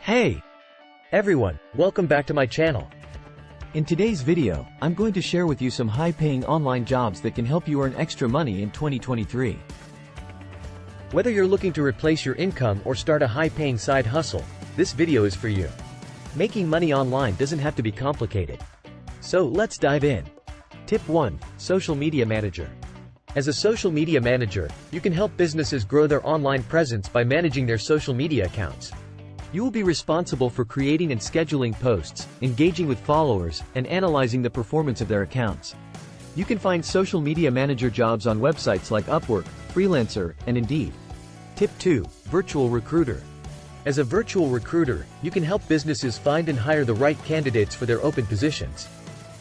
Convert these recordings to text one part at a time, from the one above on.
Hey everyone, welcome back to my channel. In today's video, I'm going to share with you some high-paying online jobs that can help you earn extra money in 2023. Whether you're looking to replace your income or start a high-paying side hustle, this video is for you. Making money online doesn't have to be complicated. So let's dive in. Tip 1. Social Media Manager. As a social media manager, you can help businesses grow their online presence by managing their social media accounts. You will be responsible for creating and scheduling posts, engaging with followers, and analyzing the performance of their accounts. You can find social media manager jobs on websites like Upwork, Freelancer, and Indeed. Tip 2. Virtual Recruiter. As a virtual recruiter, you can help businesses find and hire the right candidates for their open positions.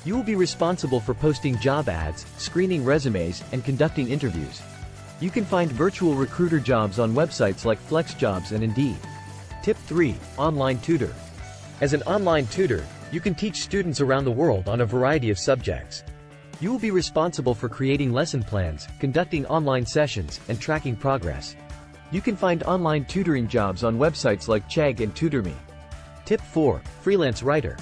You will be responsible for posting job ads, screening resumes, and conducting interviews. You can find virtual recruiter jobs on websites like FlexJobs and Indeed. Tip 3. Online Tutor. As an online tutor, you can teach students around the world on a variety of subjects. You will be responsible for creating lesson plans, conducting online sessions, and tracking progress. You can find online tutoring jobs on websites like Chegg and TutorMe. Tip 4. Freelance Writer.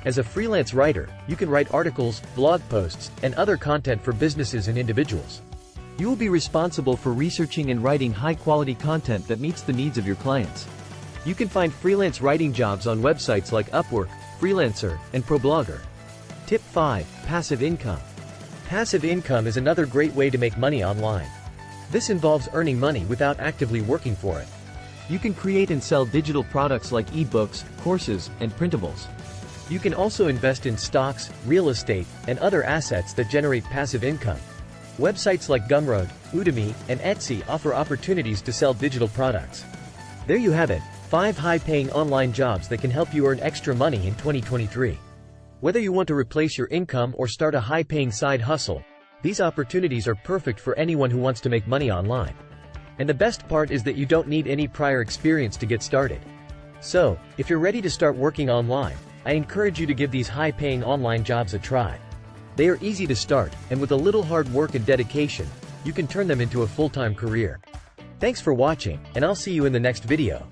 As a freelance writer, you can write articles, blog posts, and other content for businesses and individuals. You will be responsible for researching and writing high-quality content that meets the needs of your clients. You can find freelance writing jobs on websites like Upwork, Freelancer, and ProBlogger. Tip 5. Passive Income. Passive income is another great way to make money online. This involves earning money without actively working for it. You can create and sell digital products like ebooks, courses, and printables. You can also invest in stocks, real estate, and other assets that generate passive income. Websites like Gumroad, Udemy, and Etsy offer opportunities to sell digital products. There you have it, 5 high-paying online jobs that can help you earn extra money in 2023. Whether you want to replace your income or start a high-paying side hustle, these opportunities are perfect for anyone who wants to make money online. And the best part is that you don't need any prior experience to get started. So, if you're ready to start working online, I encourage you to give these high-paying online jobs a try. They are easy to start, and with a little hard work and dedication, you can turn them into a full-time career. Thanks for watching, and I'll see you in the next video.